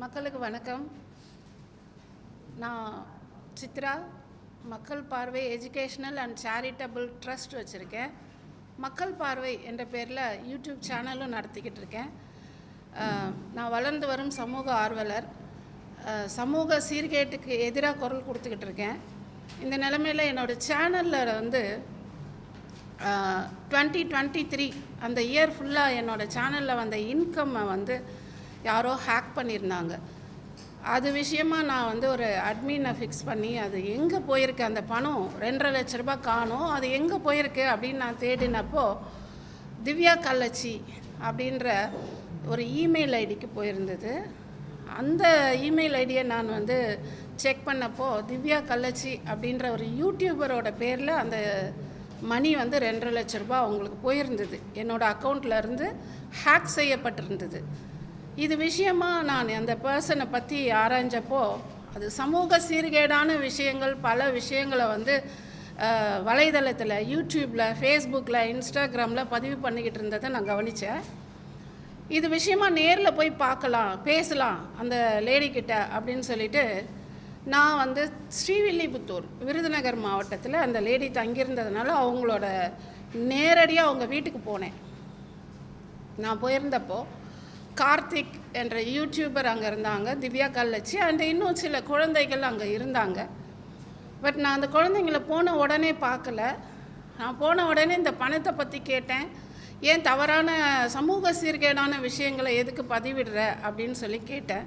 மக்களுக்கு வணக்கம். நான் சித்ரா மக்கள் பார்வை எஜுகேஷனல் அண்ட் சேரிட்டபிள் ட்ரஸ்ட் வச்சுருக்கேன். மக்கள் பார்வை என்ற பேரில் யூடியூப் சேனலும் நடத்திக்கிட்டு இருக்கேன். நான் வளர்ந்து வரும் சமூக ஆர்வலர். சமூக சீர்கேட்டுக்கு எதிராக குரல் கொடுத்துக்கிட்டு இருக்கேன். இந்த நிலைமையில் என்னோடய சேனலில் வந்து 2023 அந்த இயர் ஃபுல்லாக என்னோடய சேனலில் வந்த இன்கம்மை வந்து யாரோ ஹேக் பண்ணியிருந்தாங்க. அது விஷயமாக நான் வந்து ஒரு அட்மினை ஃபிக்ஸ் பண்ணி அது எங்கே போயிருக்கு, அந்த பணம் 2.5 லட்ச ரூபாய் காணும், அது எங்கே போயிருக்கு அப்படின்னு நான் தேடினப்போ திவ்யா கள்ளச்சி அப்படின்ற ஒரு இமெயில் ஐடிக்கு போயிருந்தது. அந்த இமெயில் ஐடியை நான் வந்து செக் பண்ணப்போ திவ்யா கள்ளச்சி அப்படின்ற ஒரு யூடியூபரோட பேரில் அந்த மணி வந்து 2.5 லட்ச ரூபாய் அவங்களுக்கு போயிருந்தது. என்னோடய அக்கௌண்ட்லேருந்து ஹேக் செய்யப்பட்டிருந்தது. இது விஷயமாக நான் அந்த பர்சனை பற்றி ஆராய்ஞ்சப்போ அது சமூக சீர்கேடான விஷயங்கள், பல விஷயங்களை வந்து வலைதளத்தில், யூடியூப்பில், ஃபேஸ்புக்கில், இன்ஸ்டாகிராமில் பதிவு பண்ணிக்கிட்டு இருந்ததை நான் கவனித்தேன். இது விஷயமாக நேரில் போய் பார்க்கலாம், பேசலாம் அந்த லேடிக்கிட்ட அப்படின்னு சொல்லிட்டு நான் வந்து ஸ்ரீவில்லிபுத்தூர், விருதுநகர் மாவட்டத்தில் அந்த லேடி தங்கியிருந்ததுனால அவங்களோட நேரடியாக அவங்க வீட்டுக்கு போனேன். நான் போயிருந்தப்போ கார்த்திக் என்ற யூடியூபர் அங்கே இருந்தாங்க, திவ்யா கள்ளச்சி அண்ட் இன்னும் சில குழந்தைகள் அங்கே இருந்தாங்க. பட் நான் அந்த குழந்தைங்கள போன உடனே பார்க்கல. நான் போன உடனே இந்த பணத்தை பற்றி கேட்டேன். ஏன் தவறான சமூக சீர்கேடான விஷயங்களை எதுக்கு பதிவிடுற அப்படின்னு சொல்லி கேட்டேன்.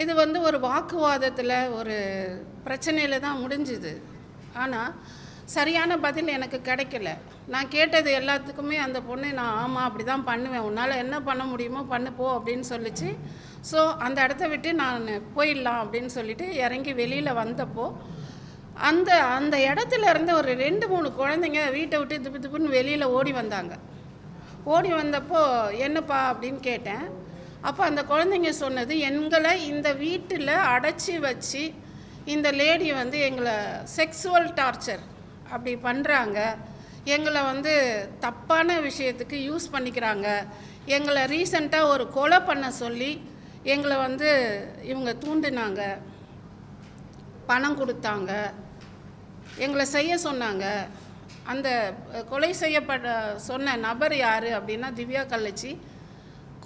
இது வந்து ஒரு வாக்குவாதத்தில், ஒரு பிரச்சனையில் தான் முடிஞ்சுது. ஆனால் சரியான பதில் எனக்கு கிடைக்கல. நான் கேட்டது எல்லாத்துக்குமே அந்த பொண்ணு நான் ஆமாம் அப்படி தான் பண்ணுவேன், உன்னால் என்ன பண்ண முடியுமோ பண்ணு போ அப்படின்னு சொல்லிச்சு. ஸோ அந்த இடத்த விட்டு நான் போயிடலாம் அப்படின்னு சொல்லிட்டு இறங்கி வெளியில் வந்தப்போ அந்த அந்த இடத்துல இருந்து ஒரு 2-3 குழந்தைங்க வீட்டை விட்டு திப்பு திப்புன்னு வெளியில் ஓடி வந்தாங்க. ஓடி வந்தப்போ என்னப்பா அப்படின்னு கேட்டேன். அப்போ அந்த குழந்தைங்க சொன்னது, எங்களை இந்த வீட்டில் அடைச்சி வச்சு இந்த லேடி வந்து எங்களை செக்ஸுவல் டார்ச்சர் அப்படி பண்ணுறாங்க, எங்களை வந்து தப்பான விஷயத்துக்கு யூஸ் பண்ணிக்கிறாங்க, எங்களை ரீசண்டாக ஒரு கொலை பண்ண சொல்லி எங்களை வந்து இவங்க தூண்டினாங்க, பணம் கொடுத்தாங்க, எங்களை செய்ய சொன்னாங்க. அந்த கொலை செய்யப்பட்ட சொன்ன நபர் யார் அப்படின்னா திவ்யா கள்ளச்சி.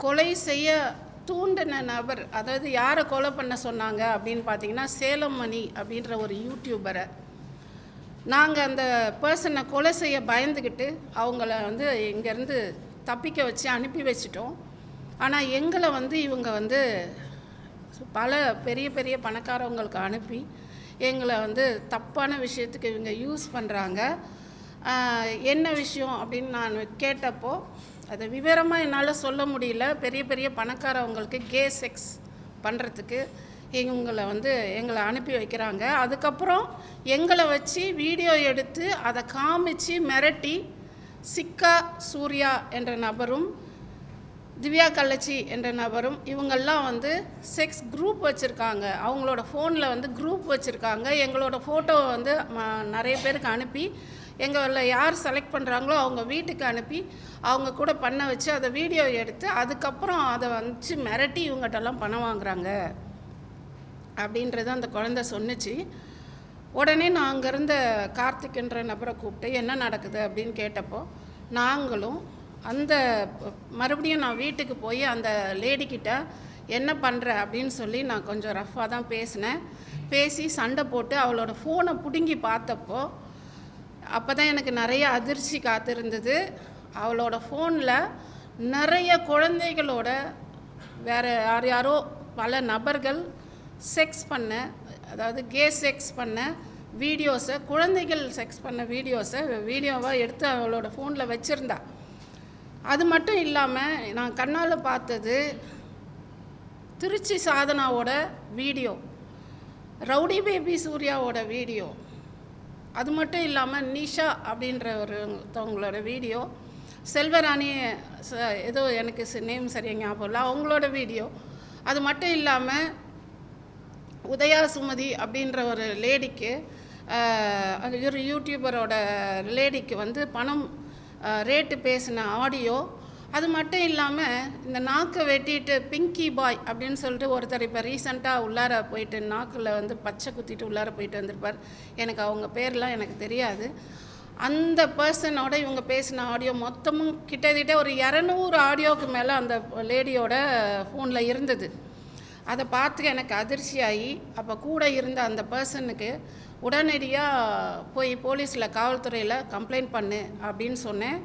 கொலை செய்ய தூண்டின நபர், அதாவது யாரை கொலை பண்ண சொன்னாங்க அப்படின்னு பார்த்தீங்கன்னா சேலம் மணி அப்படின்ற ஒரு யூடியூபரை. நாங்கள் அந்த பர்சனை கொலை செய்ய பயந்துக்கிட்டு அவங்கள வந்து இங்கேருந்து தப்பிக்க வச்சு அனுப்பி வச்சிட்டோம். ஆனால் எங்களை வந்து இவங்க வந்து பல பெரிய பெரிய பணக்காரவங்களுக்கு அனுப்பி எங்களை வந்து தப்பான விஷயத்துக்கு இவங்க யூஸ் பண்ணுறாங்க. என்ன விஷயம் அப்படின்னு நான் கேட்டப்போ அதை விவரமாக என்னால் சொல்ல முடியல. பெரிய பெரிய பணக்காரவங்களுக்கு கே செக்ஸ் பண்ணுறதுக்கு எங்களை அனுப்பி வைக்கிறாங்க. அதுக்கப்புறம் எங்களை வச்சு வீடியோ எடுத்து அதை காமிச்சு மிரட்டி சிக்கா சூர்யா என்ற நபரும் திவ்யா கள்ளச்சி என்ற நபரும் இவங்கெல்லாம் வந்து செக்ஸ் குரூப் வச்சுருக்காங்க. அவங்களோட ஃபோனில் வந்து குரூப் வச்சுருக்காங்க. எங்களோட ஃபோட்டோவை வந்து நிறைய பேருக்கு அனுப்பி எங்களில் யார் செலக்ட் பண்ணுறாங்களோ அவங்க வீட்டுக்கு அனுப்பி அவங்க கூட பண்ண வச்சு அதை வீடியோ எடுத்து அதுக்கப்புறம் அதை வச்சு மிரட்டி இவங்ககிட்டலாம் பணம் வாங்குறாங்க அப்படின்றத அந்த குழந்தை சொன்னிச்சு. உடனே நான் அங்கே இருந்த கார்த்திக் என்ற நபரை கூப்பிட்டு என்ன நடக்குது அப்படின்னு கேட்டப்போ நாங்களும் அந்த மறுபடியும் நான் வீட்டுக்கு போய் அந்த லேடிக்கிட்ட என்ன பண்ணுற அப்படின்னு சொல்லி நான் கொஞ்சம் ரஃப்பாக தான் பேசினேன். பேசி சண்டை போட்டு அவளோட ஃபோனை பிடுங்கி பார்த்தப்போ அப்போ தான் எனக்கு நிறைய அதிர்ச்சி காத்திருந்தது. அவளோட ஃபோனில் நிறைய குழந்தைகளோட வேறு யாரோ பல நபர்கள் செக்ஸ் பண்ண, அதாவது கே செக்ஸ் பண்ண வீடியோஸை, குழந்தைகள் செக்ஸ் பண்ண வீடியோவாக எடுத்து அவளோட ஃபோனில் வச்சுருந்தா. அது மட்டும் இல்லாமல் நான் கண்ணால் பார்த்தது திருச்சி சாதனாவோட வீடியோ, ரவுடி பேபி சூர்யாவோட வீடியோ, அது மட்டும் இல்லாமல் நிஷா அப்படின்ற ஒருத்தவங்களோட வீடியோ, செல்வராணி ஏதோ எனக்கு நேம் சரியாக ஞாபகம் இல்லை, அவங்களோட வீடியோ, அது மட்டும் இல்லாமல் உதயா சுமதி அப்படின்ற ஒரு லேடிக்கு, ஒரு யூடியூபரோட லேடிக்கு வந்து பணம் ரேட்டு பேசின ஆடியோ, அது மட்டும் இல்லாமல் இந்த நாக்கை வெட்டிட்டு பிங்கி பாய் அப்படின்னு சொல்லிட்டு ஒருத்தர் இப்போ ரீசெண்டாக உள்ளார போயிட்டு நாக்கில் வந்து பச்சை குத்திட்டு உள்ளார போயிட்டு வந்திருப்பார். எனக்கு அவங்க பேர்லாம் எனக்கு தெரியாது. அந்த பர்சனோட இவங்க பேசின ஆடியோ மொத்தமும் கிட்டத்தட்ட ஒரு 200 ஆடியோவுக்கு மேலே அந்த லேடியோட ஃபோனில் இருந்தது. அதை பார்த்து எனக்கு அதிர்ச்சியாகி அப்போ கூட இருந்த அந்த பர்சனுக்கு உடனடியாக போய் போலீஸில் காவல்துறையில் கம்ப்ளைண்ட் பண்ணு அப்படின்னு சொன்னேன்.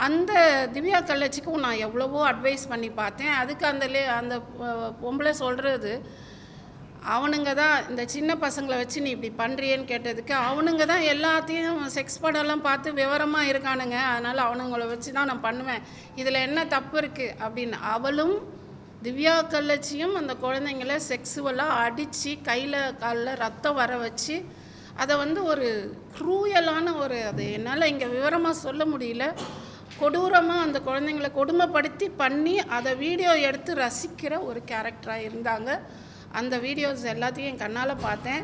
அந்த திவ்யா கள்ளச்சிக்கும் நான் எவ்வளவோ அட்வைஸ் பண்ணி பார்த்தேன். அதுக்கு அந்த பொம்பளை சொல்கிறது, அவனுங்க தான் இந்த சின்ன பசங்களை வச்சு நீ இப்படி பண்ணுறியன்னு கேட்டதுக்கு, அவனுங்க தான் எல்லாத்தையும் செக்ஸ் படம்லாம் பார்த்து விவரமாக இருக்கானுங்க, அதனால் அவனுங்களை வச்சு தான் நான் பண்ணுவேன், இதில் என்ன தப்பு இருக்குது அப்படின்னு. அவளும் திவ்யா கள்ளச்சியும் அந்த குழந்தைங்கள செக்ஸுவலாக அடித்து கையில் காலில் ரத்தம் வர வச்சு அதை வந்து ஒரு க்ரூயலான ஒரு, அது என்னால் இங்கே விவரமாக சொல்ல முடியல, கொடூரமாக அந்த குழந்தைங்களை கொடுமைப்படுத்தி பண்ணி அதை வீடியோ எடுத்து ரசிக்கிற ஒரு கேரக்டராக இருந்தாங்க. அந்த வீடியோஸ் எல்லாத்தையும் என் கண்ணால் பார்த்தேன்.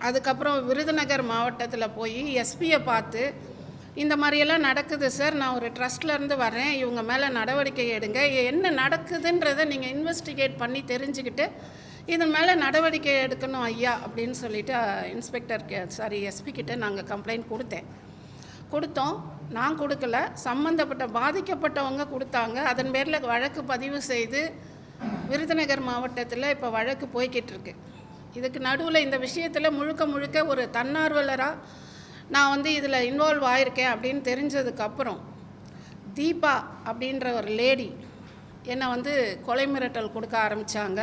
அதுக்கப்புறம் விருதுநகர் மாவட்டத்தில் போய் எஸ்பியை பார்த்து, இந்த மாதிரியெல்லாம் நடக்குது சார், நான் ஒரு ட்ரஸ்ட்லேருந்து வரேன், இவங்க மேலே நடவடிக்கை எடுங்க, என்ன நடக்குதுன்றதை நீங்கள் இன்வெஸ்டிகேட் பண்ணி தெரிஞ்சுக்கிட்டு இதன் மேலே நடவடிக்கை எடுக்கணும் ஐயா அப்படின்னு சொல்லிவிட்டு எஸ்பி கிட்டே நாங்கள் கம்ப்ளைண்ட் கொடுத்தோம். நான் கொடுக்கல, சம்மந்தப்பட்ட பாதிக்கப்பட்டவங்க கொடுத்தாங்க. அதன் பேரில் வழக்கு பதிவு செய்து விருதுநகர் மாவட்டத்தில் இப்போ வழக்கு போய்கிட்டு இருக்கு. இதுக்கு நடுவில் இந்த விஷயத்தில் முழுக்க ஒரு தன்னார்வலராக நான் வந்து இதில் இன்வால்வ் ஆகியிருக்கேன் அப்படின்னு தெரிஞ்சதுக்கப்புறம் தீபா அப்படின்ற ஒரு லேடி என்னை வந்து கொலை மிரட்டல் கொடுக்க ஆரம்பித்தாங்க.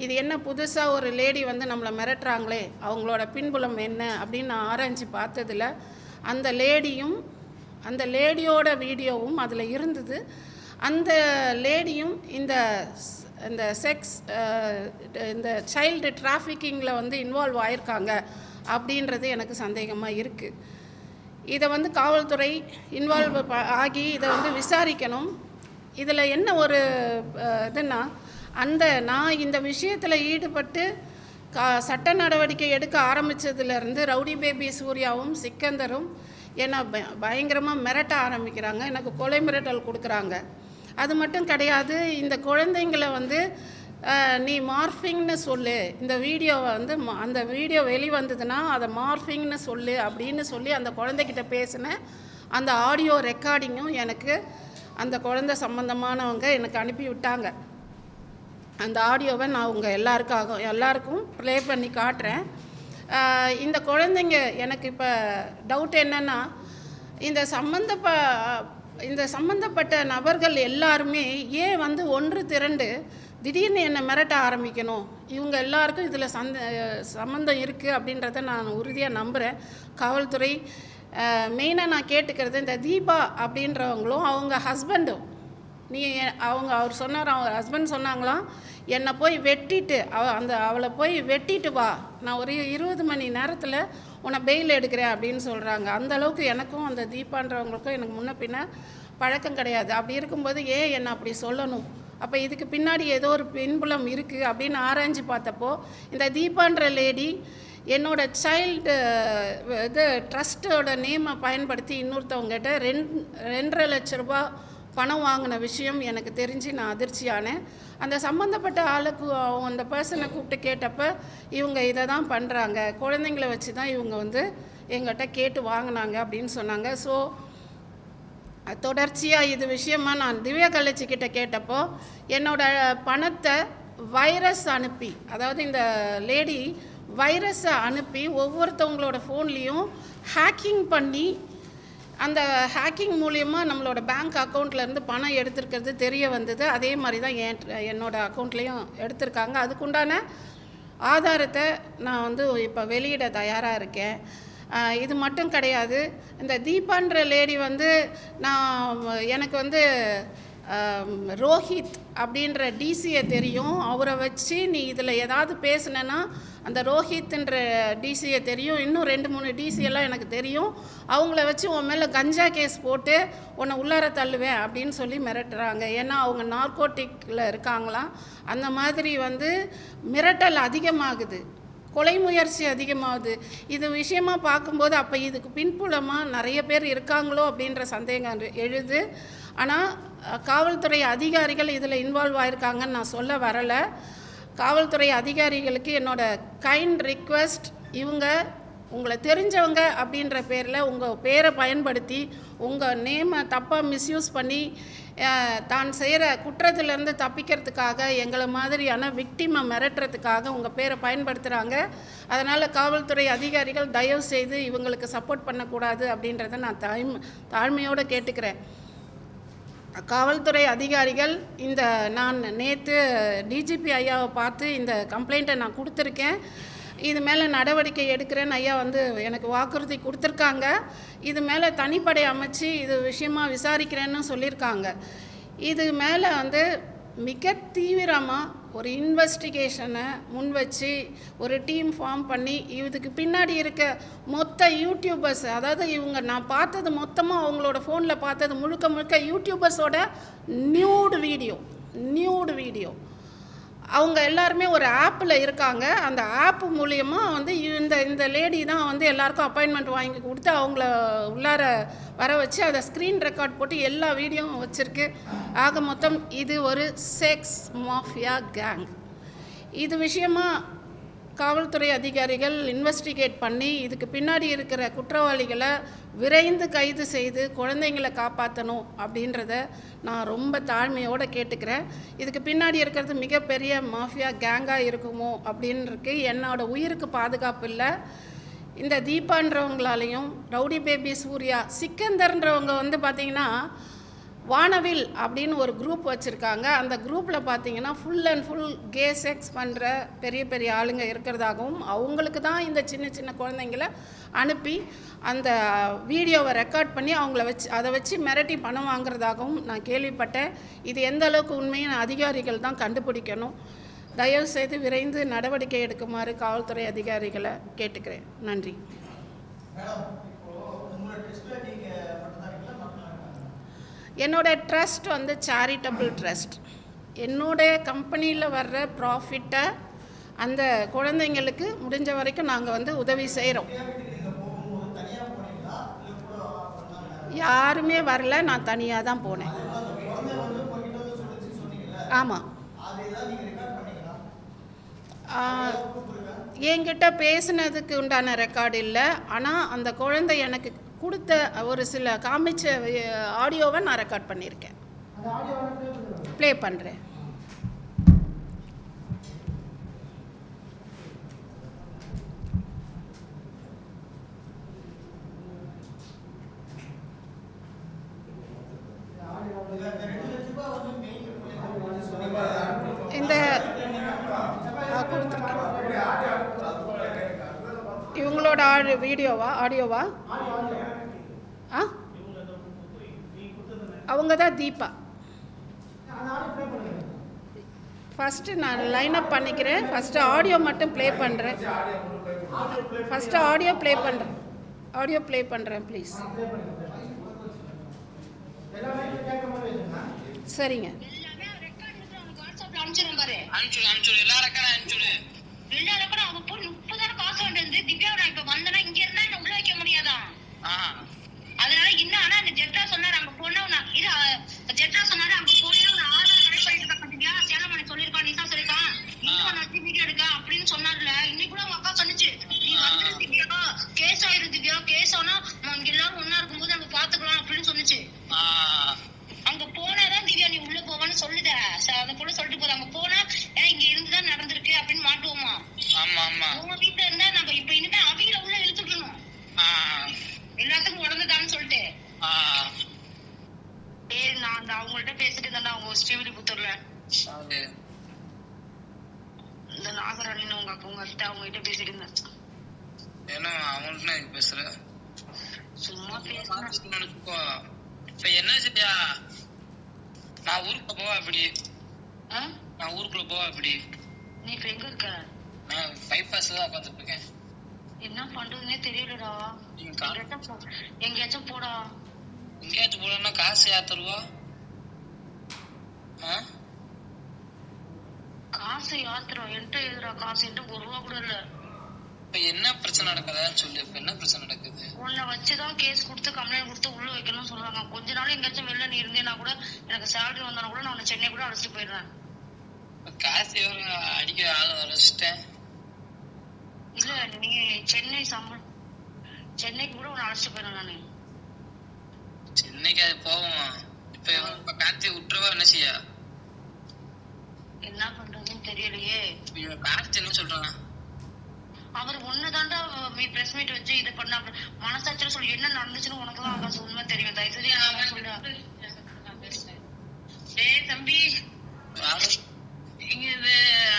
இது என்ன புதுசாக ஒரு லேடி வந்து நம்மளை மிரட்டுறாங்களே, அவங்களோட பின்புலம் என்ன அப்படின்னு நான் ஆராய்ச்சி பார்த்ததில் அந்த லேடியும் அந்த லேடியோட வீடியோவும் அதில் இருந்தது. அந்த லேடியும் இந்த செக்ஸ் இந்த சைல்டு டிராஃபிக்கிங்கில் வந்து இன்வால்வ் ஆகியிருக்காங்க அப்படின்றது எனக்கு சந்தேகமாக இருக்குது. இதை வந்து காவல்துறை இன்வால்வ் ஆகி இதை வந்து விசாரிக்கணும். இதில் என்ன ஒரு இதுன்னா, நான் இந்த விஷயத்தில் ஈடுபட்டு சட்ட நடவடிக்கை எடுக்க ஆரம்பித்ததுலேருந்து ரவுடி பேபி சூர்யாவும் சிக்கந்தரும் என்னை பயங்கரமாக மிரட்ட ஆரம்பிக்கிறாங்க, எனக்கு கொலை மிரட்டல் கொடுக்குறாங்க. அது மட்டும் கிடையாது, இந்த குழந்தைங்களை வந்து நீ மார்ஃபிங்னு சொல்லு, இந்த வீடியோவை வந்து அந்த வீடியோ வெளிவந்ததுன்னா அதை மார்ஃபிங்னு சொல்லு அப்படின்னு சொல்லி அந்த குழந்தைகிட்ட பேசினேன். அந்த ஆடியோ ரெக்கார்டிங்கும் எனக்கு அந்த குழந்தை சம்மந்தமானவங்க எனக்கு அனுப்பி விட்டாங்க. அந்த ஆடியோவை நான் உங்கள் எல்லாருக்கும் ப்ளே பண்ணி காட்டுறேன். இந்த குழந்தைங்க எனக்கு இப்போ டவுட் என்னென்னா, இந்த சம்மந்தப்பட்ட நபர்கள் எல்லாருமே ஏன் வந்து ஒன்று திரண்டு திடீர்னு என்னை மிரட்ட ஆரம்பிக்கணும், இவங்க எல்லாருக்கும் இதில் சம்மந்தம் இருக்குது அப்படின்றத நான் உறுதியாக நம்புகிறேன். காவல்துறை மெயினாக நான் கேட்டுக்கிறது, இந்த தீபா அப்படின்றவங்களும் அவங்க ஹஸ்பண்டும், அவர் சொன்னார், அவங்க ஹஸ்பண்ட் சொன்னாங்களாம், என்னை போய் வெட்டிட்டு அவளை போய் வெட்டிட்டு வா, நான் ஒரு 20 மணி நேரத்தில் உன்னை பெயில் எடுக்கிறேன் அப்படின்னு சொல்கிறாங்க. அந்தளவுக்கு எனக்கும் அந்த தீபான்றவங்களுக்கும் எனக்கு முன்ன பின்ன பழக்கம் கிடையாது. அப்படி இருக்கும்போது ஏன் என்னை அப்படி சொல்லணும், அப்போ இதுக்கு பின்னாடி ஏதோ ஒரு பின்புலம் இருக்குது அப்படின்னு ஆராய்ச்சி பார்த்தப்போ இந்த தீபான்ற லேடி என்னோட சைல்டு ட்ரஸ்ட்டோட நேமை பயன்படுத்தி இன்னொருத்தவங்ககிட்ட 2.5 லட்ச ரூபா பணம் வாங்கின விஷயம் எனக்கு தெரிஞ்சு நான் அதிர்ச்சியானேன். அந்த சம்மந்தப்பட்ட ஆளுக்கு அந்த பர்சனை கூப்பிட்டு கேட்டப்போ இவங்க இதை தான் பண்ணுறாங்க, குழந்தைங்கள வச்சு தான் இவங்க வந்து எங்கிட்ட கேட்டு வாங்கினாங்க அப்படின்னு சொன்னாங்க. ஸோ தொடர்ச்சியாக இது விஷயமா நான் திவ்யா கள்ளச்சிக்கிட்ட கேட்டப்போ என்னோட பணத்தை வைரஸ் அனுப்பி, அதாவது இந்த லேடி வைரஸை அனுப்பி ஒவ்வொருத்தவங்களோட ஃபோன்லேயும் ஹேக்கிங் பண்ணி, அந்த ஹேக்கிங் மூலியமாக நம்மளோட பேங்க் அக்கௌண்ட்லேருந்து பணம் எடுத்துருக்கிறது தெரிய வந்தது. அதே மாதிரி தான் என்னோடய அக்கௌண்ட்லேயும் எடுத்திருக்காங்க. அதுக்குண்டான ஆதாரத்தை நான் வந்து இப்போ வெளியிட தயாராக இருக்கேன். இது மட்டும் கிடையாது, இந்த தீபான்ற லேடி வந்து எனக்கு வந்து ரோஹித் அப்படின்ற டிசியை தெரியும், அவரை வச்சு நீ இதில் ஏதாவது பேசுனேன்னா அந்த ரோஹித்ன்ற டிசியை தெரியும், இன்னும் 2-3 டிசியெல்லாம் எனக்கு தெரியும், அவங்கள வச்சு உன் மேலே கஞ்சா கேஸ் போட்டு உன்னை உள்ளார தள்ளுவேன் அப்படின்னு சொல்லி மிரட்டுறாங்க. ஏன்னா அவங்க நார்கோட்டிக்கில் இருக்காங்களாம். அந்த மாதிரி வந்து மிரட்டல் அதிகமாகுது. கொலை முயற்சி அதிகமாகுது. இது விஷயமா பார்க்கும்போது அப்போ இதுக்கு பின்புலமாக நிறைய பேர் இருக்காங்களோ அப்படின்ற சந்தேகம் எழுது. ஆனால் காவல்துறை அதிகாரிகள் இதில் இன்வால்வ் ஆகிருக்காங்கன்னு நான் சொல்ல வரலை. காவல்துறை அதிகாரிகளுக்கு என்னோடய கைண்ட் ரிக்வெஸ்ட், இவங்க உங்களை தெரிஞ்சவங்க அப்படின்ற பேரில் உங்கள் பேரை பயன்படுத்தி உங்கள் நேமை தப்பாக மிஸ்யூஸ் பண்ணி தான் செய்கிற குற்றத்திலேருந்து தப்பிக்கிறதுக்காக எங்களை மாதிரியான விக்டிமை மிரட்டுறதுக்காக உங்கள் பேரை பயன்படுத்துகிறாங்க. அதனால் காவல்துறை அதிகாரிகள் தயவு செய்து இவங்களுக்கு சப்போர்ட் பண்ணக்கூடாது அப்படின்றத நான் தாழ்மையோடு கேட்டுக்கிறேன். காவல்துறை அதிகாரிகள் நான் நேற்று டிஜிபி ஐயாவை பார்த்து இந்த கம்ப்ளைண்ட்டை நான் கொடுத்துருக்கேன். இது மேலே நடவடிக்கை எடுக்கிறேன்னு ஐயா எனக்கு வாக்குறுதி கொடுத்துருக்காங்க. இது மேலே தனிப்படை அமைச்சு இது விஷயமாக விசாரிக்கிறேன்னு சொல்லியிருக்காங்க. இது மேலே மிக தீவிரமாக ஒரு இன்வெஸ்டிகேஷனை முன் வச்சு ஒரு டீம் ஃபார்ம் பண்ணி இதுக்கு பின்னாடி இருக்க மொத்த யூடியூபர்ஸ், அதாவது இவங்க நான் பார்த்தது மொத்தமாக அவங்களோட ஃபோனில் பார்த்தது முழுக்க முழுக்க யூடியூபர்ஸோட நியூடு வீடியோ. அவங்க எல்லாருமே ஒரு ஆப்பில் இருக்காங்க. அந்த ஆப் மூலியமாக இந்த லேடி தான் எல்லாருக்கும் அப்பாயின்மெண்ட் வாங்கி கொடுத்து அவங்கள உள்ளார வர வச்சு அதை ஸ்க்ரீன் ரெக்கார்ட் போட்டு எல்லா வீடியோவும் வச்சுருக்கு. ஆக மொத்தம் இது ஒரு செக்ஸ் மாஃபியா கேங். இது விஷயமாக காவல்துறை அதிகாரிகள் இன்வெஸ்டிகேட் பண்ணி இதுக்கு பின்னாடி இருக்கிற குற்றவாளிகளை விரைந்து கைது செய்து குழந்தைங்களை காப்பாற்றணும் அப்படின்றத நான் ரொம்ப தாழ்மையோடு கேட்டுக்கிறேன். இதுக்கு பின்னாடி இருக்கிறது மிகப்பெரிய மாஃபியா கேங்காக இருக்குமோ அப்படின்ருக்கு. என்னோடய உயிருக்கு பாதுகாப்பு இல்லை. இந்த தீபான்றவங்களாலையும் ரவுடி பேபி சூர்யா சிக்கந்தர்ன்றவங்க பார்த்திங்கன்னா வானவில் அப்படின்னு ஒரு குரூப் வச்சுருக்காங்க. அந்த குரூப்பில் பார்த்தீங்கன்னா full and full K sex பண்ணுற பெரிய பெரிய ஆளுங்க இருக்கிறதாகவும் அவங்களுக்கு தான் இந்த சின்ன சின்ன குழந்தைங்கள அனுப்பி அந்த வீடியோவை ரெக்கார்ட் பண்ணி அதை வச்சு மிரட்டி பணம் வாங்குறதாகவும் நான் கேள்விப்பட்டேன். இது எந்த அளவுக்கு உண்மையான அதிகாரிகள் தான் கண்டுபிடிக்கணும். தயவுசெய்து விரைந்து நடவடிக்கை எடுக்குமாறு காவல்துறை அதிகாரிகளை கேட்டுக்கிறேன். நன்றி. என்னோட ட்ரஸ்ட் சேரிட்டபிள் ட்ரஸ்ட். என்னோடைய கம்பெனியில் வர்ற ப்ராஃபிட்டை அந்த குழந்தைங்களுக்கு முடிஞ்ச வரைக்கும் நாங்கள் உதவி செய்கிறோம். யாருமே வரல, நான் தனியாக தான் போனேன். ஆமாம், என்கிட்ட பேசுனதுக்கு உண்டான ரெக்கார்டு இல்லை. ஆனால் அந்த குழந்தை எனக்கு கொடுத்த ஒரு சில காமிச்ச ஆடியோவை நான் ரெக்கார்ட் பண்ணியிருக்கேன். ப்ளே பண்ணுறேன். இந்த கொடுத்துருக்கேன். இவங்களோட ஆடியோவா? அவங்க தான் தீபா. ஃபஸ்ட்டு நான் லைனப் பண்ணிக்கிறேன். ஃபஸ்ட்டு ஆடியோ மட்டும் ப்ளே பண்ணுறேன். ஆடியோ ப்ளே பண்ணுறேன் ப்ளீஸ். சரிங்க. அதனால இன்னும் ஆனா அந்த ஜெட்டா சொன்னாரு அங்க போனா ஜெட்டா சொன்னாரு அங்க போய் ஒரு ஆதாரம் கனெக்ட் பண்ணிட்டு பாத்தீங்களா, சேலமணி சொல்லிருக்கான், நிசா சொல்லிருக்கான், இன்னும் வச்சு வீடியோ எடுக்க அப்படின்னு சொன்னார்ல. இன்னைக்கு கூட உங்க அக்கா சொன்னிச்சு, நீ வந்து திவ்யா கேஸ் ஆயிரு, திவ்யா கேஸ் ஆனா எல்லாரும் ஒன்னா இருக்கும்போது அங்க பாத்துக்கலாம் அப்படின்னு சொன்னிச்சு. அங்க போனாதான் திவ்யா நீ உள்ள போவான்னு சொல்லுத. அந்த கூட சொல்லிட்டு போது அங்க போனா ஏன்னா இங்க இருந்துதான் நடந்திருக்கு அப்படின்னு மாட்டுவோமா. உங்க வீட்டுல இருந்தா நம்ம இப்ப இனிமே அவியில உள்ள இழுத்துக்கணும், எல்லாத்துக்கும் உடந்துதான்னு சொல்லிட்டு. நான் அந்த அவங்கள்ட்ட பேசிட்டு இருந்தேன். அவங்க ஸ்ரீவில்லிபுத்தூர்ல இந்த நாகராணின்னு உங்க அத்தை அவங்க கிட்ட பேசிட்டு இருந்தேன். ஏன்னா அவங்கள்ட்ட நான் பேசுற சும்மா பேசுறேன். இப்ப என்ன சரியா, நான் ஊருக்கு போவா அப்படி, நான் ஊருக்குள்ள போவா அப்படி. நீ இப்ப எங்க இருக்க? நான் பைபாஸ்ல தான் உட்காந்துட்டு இருக்கேன். என்ன பண்றதுன்னே தெரியலடா. எங்கேயாச்சும் போடா. எங்கேயாச்சும் போடனா காசு யார் தருவா? காசு யார் தருவா? என்கிட்ட எதுடா காசு? என்கிட்ட 1 ரூபா கூட இல்ல. என்ன பிரச்சனை நடக்குதான்னு சொல்லு. இப்ப என்ன பிரச்சனை நடக்குது? உன்னை வச்சுதான் கேஸ் கொடுத்து கம்ப்ளைண்ட் கொடுத்து உள்ள வைக்கணும்னு சொல்றாங்க. கொஞ்ச நாள் எங்கேயாச்சும் வெளில நீ இருந்தேன்னா கூட எனக்கு சேலரி வந்தானா கூட நான் உன்னை சென்னை கூட அழைச்சிட்டு போயிடுறேன். காசு எவ்வளவு அடிக்க ஆள் வச்சுட்டேன். இல்ல நீ சென்னைக்கு கூட உன்னை அழைச்சிட்டு போயிடுறேன் நானு. சென்னைக்கு அது போவோமா? இப்ப கார்த்தியை விட்டுருவா என்ன செய்ய? என்ன பண்றதுன்னு தெரியலையே. கார்த்தி என்ன சொல்றான்? அவர் ஒண்ணுதாண்டா பிரஸ் மீட் வச்சு இது பண்ண மனசாட்சியில சொல்லி என்ன நடந்துச்சுன்னு உனக்குதான் ஆகாசம் உண்மை தெரியும். தயவுசெய்து சொல்ல. டேய் தம்பி, இங்க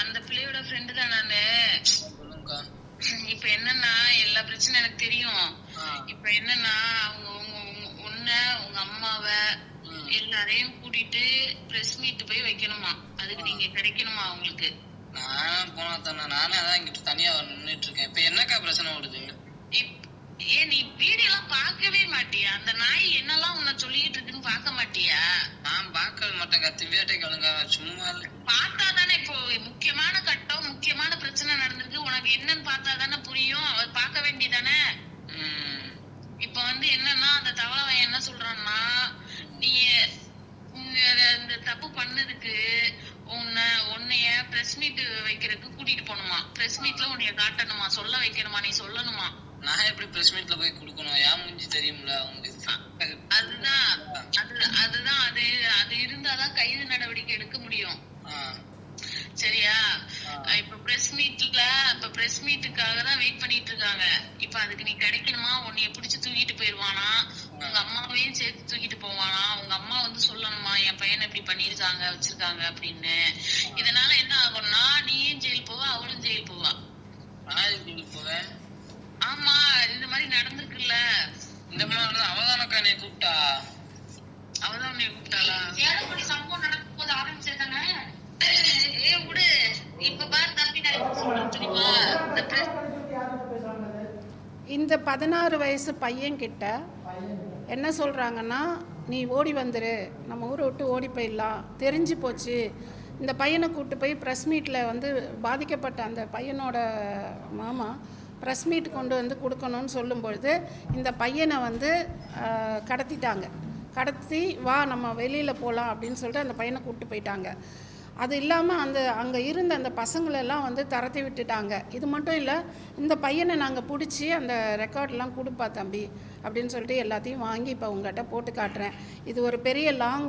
அந்த பிள்ளையோட ஃப்ரெண்டு தான் நானு. இப்ப என்னன்னா எல்லா பிரச்சனையும் எனக்கு தெரியும். இப்ப என்னன்னா அவங்க உங்க அம்மாவை எல்லாரையும் கூட்டிட்டு பிரஸ் மீட் போய் வைக்கணுமா. அதுக்கு நீங்க கிடைக்கணுமா அவங்களுக்கு. நான் போனா தானே, நானே அதான் இங்கிட்ட தனியா நின்றுட்டு இருக்கேன். இப்ப என்னக்கா பிரச்சனை ஓடுது? நீ வீடியோ எல்லாம் பார்க்கவே மாட்டியா? அந்த நாய் என்னெல்லாம் உன்னை சொல்லிட்டு இருக்குன்னு பார்க்க மாட்டியா? நான் பார்க்க மாட்டேன். கத்தி வேட்டை கழுங்க சும்மா பார்த்தாதானே இப்போ முக்கியமான கட்டம் முக்கியமான பிரச்சனை நடந்திருக்கு. உனக்கு என்னன்னு பார்த்தாதானே புரியும். அவர் பார்க்க வேண்டியதானே. இப்ப என்னன்னா அந்த தவளவன் என்ன சொல்றான்னா, நீ இந்த தப்பு பண்ணதுக்கு உன்னைய பிரஸ் மீட் வைக்கிறதுக்கு கூட்டிட்டு போகணுமா. பிரஸ் மீட்ல உன்னைய காட்டணுமா, சொல்ல வைக்கணுமா, நீ சொல்லணுமா. நான் எப்படி பிரஸ் மீட்ல போய் கொடுக்கணும்? ஏன் முடிஞ்சு தெரியும்ல அவங்களுக்கு. அதுதான் அது இருந்தாதான் கைது நடவடிக்கை எடுக்க முடியும். சரியா? இப்ப பிரஸ் மீட்டுக்காக தான் வெயிட் பண்ணிட்டு இருக்காங்க. இப்ப அதுக்கு நீ கிடைக்கணுமா. உன்னைய பிடிச்சு தூக்கிட்டு போயிருவானா, உங்க அம்மாவையும் சேர்த்து தூக்கிட்டு போவானா. உங்க அம்மா சொல்லணுமா என் பையனை இப்படி பண்ணிருக்காங்க வச்சிருக்காங்க அப்படின்னு. இதனால என்ன ஆகும்னா நீயும் ஜெயில் போவா, அவளும் ஜெயில் போவா. நான் ஜெயில் போவேன். ஆமா, இந்த மாதிரி நடந்திருக்குல்ல. இந்த மாதிரி அவதானக்கா என்னை கூப்பிட்டா. அவதான் உன்னை கூப்பிட்டாளா? ஏழப்படி சம்பவம் நடக்கும் போது ஆரம்பிச்சிருக்காங்க. விடு. இப்ப பாரு தம்பி தெரியுமா, இந்த 16 வயசு பையன்கிட்ட என்ன சொல்கிறாங்கன்னா, நீ ஓடி வந்துரு, நம்ம ஊரை விட்டு ஓடி போயிடலாம், தெரிஞ்சு போச்சு. இந்த பையனை கூப்பிட்டு போய் ப்ரெஸ் மீட்டில் பாதிக்கப்பட்ட அந்த பையனோட மாமா ப்ரெஸ் மீட் கொண்டு கொடுக்கணும்னு சொல்லும்பொழுது இந்த பையனை கடத்திட்டாங்க. கடத்தி வா நம்ம வெளியில் போகலாம் அப்படின்னு சொல்லிட்டு அந்த பையனை கூப்பிட்டு போயிட்டாங்க. அது இல்லாமல் அங்கே இருந்த அந்த பசங்களெல்லாம் தரத்தி விட்டுட்டாங்க. இது மட்டும் இல்லை, இந்த பையனை நாங்கள் பிடிச்சி அந்த ரெக்கார்ட்லாம் கொடுப்பா தம்பி அப்படின்னு சொல்லிட்டு எல்லாத்தையும் வாங்கி இப்போ உங்கள்கிட்ட போட்டு காட்டுறேன். இது ஒரு பெரிய லாங்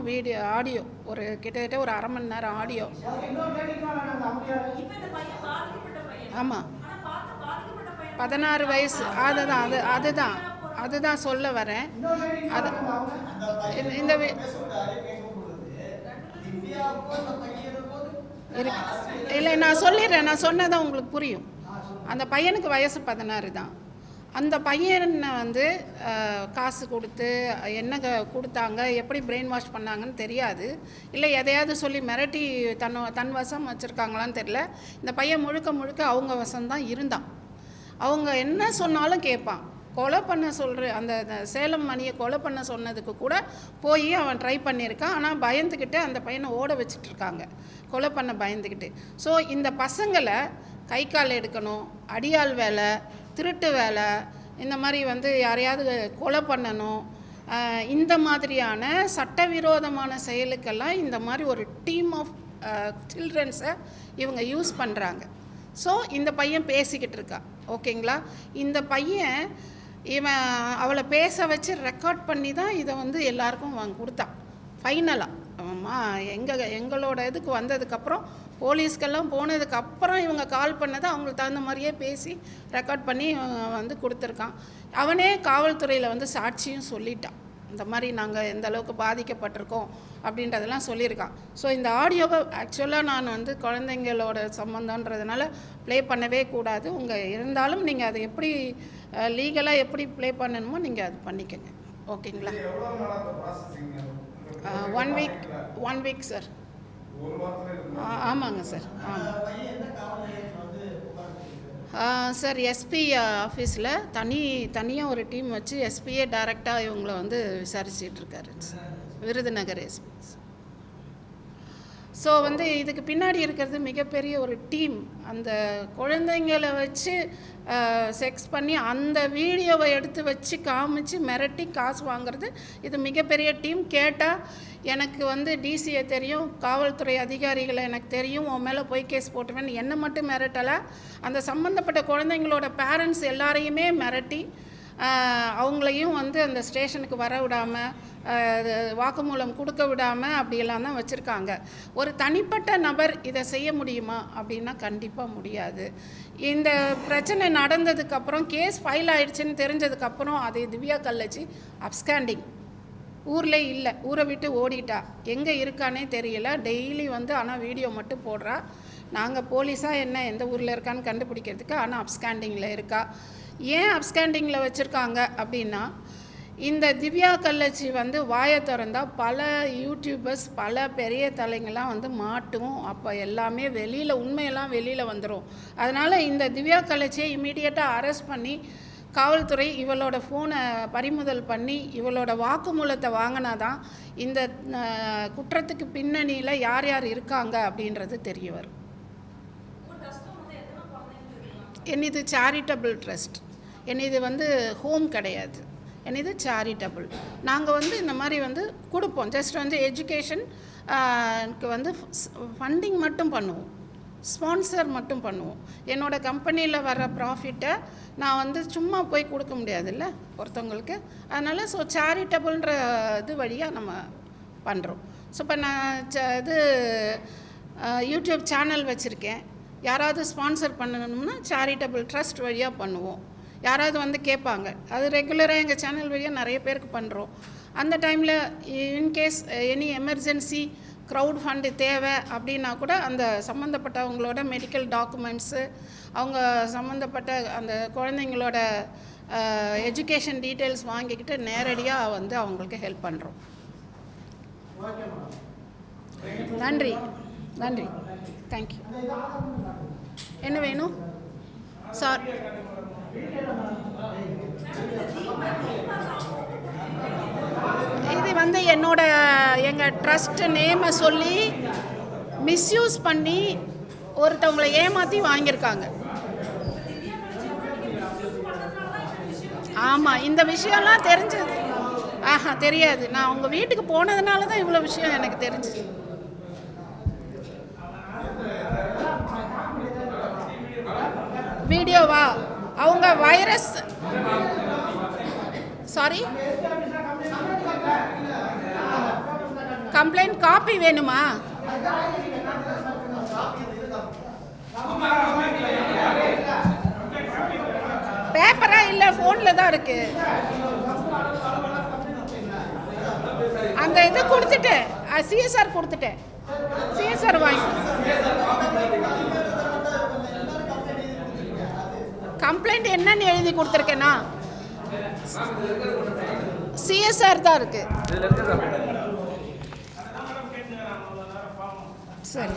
ஆடியோ, ஒரு கிட்டத்தட்ட ஒரு அரை மணி நேரம் ஆடியோ. ஆமாம், 16 வயசு. அதுதான் சொல்ல வரேன். அது இந்த இருக்கு இல்லை, நான் சொல்லிடுறேன். நான் சொன்னதான் உங்களுக்கு புரியும். அந்த பையனுக்கு வயசு 16 தான். அந்த பையனை காசு கொடுத்து என்ன கொடுத்தாங்க, எப்படி பிரெயின் வாஷ் பண்ணாங்கன்னு தெரியாது. இல்லை எதையாவது சொல்லி மிரட்டி தன் வசம் வச்சுருக்காங்களான்னு தெரியல. இந்த பையன் முழுக்க அவங்க வசம்தான் இருந்தான். அவங்க என்ன சொன்னாலும் கேட்பான். கொலை பண்ண அந்த சேலம் மணியை கொலை பண்ண சொன்னதுக்கு கூட போய் அவன் ட்ரை பண்ணியிருக்கான். ஆனால் பயந்துக்கிட்டு அந்த பையனை ஓட வச்சிட்ருக்காங்க, கொலை பண்ண பயந்துக்கிட்டு. ஸோ இந்த பசங்களை கை கால் எடுக்கணும், அடியாள் வேலை, திருட்டு வேலை, இந்த மாதிரி யாரையாவது கொலை பண்ணணும், இந்த மாதிரியான சட்டவிரோதமான செயலுக்கெல்லாம் இந்த மாதிரி ஒரு டீம் ஆஃப் சில்ட்ரன்ஸை இவங்க யூஸ் பண்ணுறாங்க. ஸோ இந்த பையன் பேசிக்கிட்டு இருக்கா, ஓகேங்களா. இந்த பையன் இவன் அவளை பேச வச்சு ரெக்கார்ட் பண்ணி தான் இதை எல்லாருக்கும் கொடுத்தான். ஃபைனலாக எங்களோட இதுக்கு வந்ததுக்கப்புறம், போலீஸ்க்கெல்லாம் போனதுக்கப்புறம் இவங்க கால் பண்ணதை அவங்களுக்கு தகுந்த மாதிரியே பேசி ரெக்கார்ட் பண்ணி கொடுத்துருக்கான். அவனே காவல்துறையில் சாட்சியும் சொல்லிட்டான். இந்த மாதிரி நாங்கள் எந்த அளவுக்கு பாதிக்கப்பட்டிருக்கோம் அப்படின்றதெல்லாம் சொல்லியிருக்கான். ஸோ இந்த ஆடியோவை ஆக்சுவலாக நான் குழந்தைங்களோட சம்மந்தன்றதுனால ப்ளே பண்ணவே கூடாது. இருந்தாலும் நீங்கள் அதை எப்படி லீகலாக எப்படி ப்ளே பண்ணணுமோ நீங்கள் அது பண்ணிக்கங்க, ஓகேங்களா. 1 வீக் சார். ஆமாங்க சார். சார் எஸ்பி ஆஃபீஸில் தனியாக ஒரு டீம் வச்சு எஸ்பியே டைரெக்டாக இவங்களை விசாரிச்சிட்ருக்காரு. விருதுநகர் எஸ்பி ஸோ வந்து இதுக்கு பின்னாடி இருக்கிறது மிகப்பெரிய ஒரு டீம். அந்த குழந்தைங்களை வச்சு செக்ஸ் பண்ணி அந்த வீடியோவை எடுத்து வச்சு காமிச்சு மிரட்டி காசு வாங்குறது இது மிகப்பெரிய டீம். கேட்டால் எனக்கு வந்து டிசியை தெரியும், காவல்துறை அதிகாரிகளை எனக்கு தெரியும், உன் மேலே போய் கேஸ் போட்டுவேன். என்னை மட்டும் மிரட்டலை, அந்த சம்மந்தப்பட்ட குழந்தைங்களோட பேரண்ட்ஸ் எல்லாரையுமே மிரட்டி அவங்களையும் வந்து அந்த ஸ்டேஷனுக்கு வர விடாமல், வாக்குமூலம் கொடுக்க விடாமல் அப்படியெல்லாம் தான் வச்சுருக்காங்க. ஒரு தனிப்பட்ட நபர் இதை செய்ய முடியுமா அப்படின்னா கண்டிப்பாக முடியாது. இந்த பிரச்சனை நடந்ததுக்கப்புறம் கேஸ் ஃபைல் ஆயிடுச்சுன்னு தெரிஞ்சதுக்கப்புறம் அது திவ்யா கள்ளச்சி அப்ஸ்காண்டிங், ஊரில் இல்லை, ஊரை விட்டு ஓடிட்டா, எங்கே இருக்கானே தெரியல. டெய்லி வந்து ஆனால் வீடியோ மட்டும் போடுறா. நாங்கள் போலீஸாக என்ன எந்த ஊரில் இருக்கான்னு கண்டுபிடிக்கிறதுக்கு, ஆனால் அப்ஸ்காண்டிங்கில் இருக்கா. ஏன் அப்ஸ்காண்டிங்கில் வச்சுருக்காங்க அப்படின்னா, இந்த திவ்யா கள்ளச்சி வந்து வாயை திறந்தா பல யூடியூபர்ஸ் பல பெரிய தலைங்கள்லாம் வந்து மாட்டும். அப்போ எல்லாமே வெளியில் உண்மையெல்லாம் வெளியில் வந்துடும். அதனால் இந்த திவ்யா கள்ளச்சியை இமீடியட்டாக அரெஸ்ட் பண்ணி காவல்துறை இவளோட ஃபோனை பறிமுதல் பண்ணி இவளோட வாக்குமூலத்தை வாங்கினா தான் இந்த குற்றத்துக்கு பின்னணியில் யார் யார் இருக்காங்க அப்படின்றது தெரிய வரும். என்னது சேரிட்டபிள் ட்ரஸ்ட், என்னது வந்து ஹோம் கிடையாது, என்னது சேரிட்டபிள். நாங்கள் வந்து இந்த மாதிரி வந்து கொடுப்போம். ஜஸ்ட் வந்து எஜுகேஷனுக்கு வந்து ஃபண்டிங் மட்டும் பண்ணுவோம், ஸ்பான்சர் மட்டும் பண்ணுவோம். என்னோடய கம்பெனியில் வர ப்ராஃபிட்டை நான் வந்து சும்மா போய் கொடுக்க முடியாதுல்ல ஒருத்தவங்களுக்கு. அதனால் ஸோ சேரிட்டபிள்ன்ற இது வழியாக நம்ம பண்ணுறோம். ஸோ இப்போ நான் இது யூடியூப் சேனல் வச்சுருக்கேன், யாராவது ஸ்பான்சர் பண்ணணும்னா சேரிட்டபிள் ட்ரஸ்ட் வழியாக பண்ணுவோம். யாராவது வந்து கேட்பாங்க, அது ரெகுலராக எங்கள் சேனல் வழியாக நிறைய பேருக்கு பண்ணுறோம். அந்த டைமில் in case any emergency crowd fund தேவை அப்படின்னா கூட அந்த சம்மந்தப்பட்டவங்களோட மெடிக்கல் டாக்குமெண்ட்ஸு, அவங்க சம்மந்தப்பட்ட அந்த குழந்தைங்களோட எஜுகேஷன் டீட்டெயில்ஸ் வாங்கிக்கிட்டு நேரடியாக வந்து அவங்களுக்கு ஹெல்ப் பண்ணுறோம். நன்றி நன்றி, தேங்க்யூ. என்ன வேணும் சார்? இது வந்து எங்கள் ட்ரஸ்ட் நேமை சொல்லி மிஸ்யூஸ் பண்ணி ஒருத்தவங்களை ஏமாற்றி வாங்கியிருக்காங்க. ஆமாம், இந்த விஷயம்லாம் தெரிஞ்சது தெரியாது. நான் உங்கள் வீட்டுக்கு போனதுனால தான் இவ்வளோ விஷயம் எனக்கு தெரிஞ்சுது. வீடியோவா? அவங்க வைரஸ், சாரி, கம்ப்ளைண்ட் காப்பி வேணுமா? பேப்பரா இல்லை, ஃபோனில் தான் இருக்கு. அந்த இது கொடுத்துட்டேன், சிஎஸ்ஆர் கொடுத்துட்டேன், சிஎஸ்ஆர் வாங்கி. கம்ப்ளைண்ட் என்னன்னு எழுதி கொடுத்துருக்கேன்னா சிஎஸ்ஆர் தான் இருக்கு. சரி.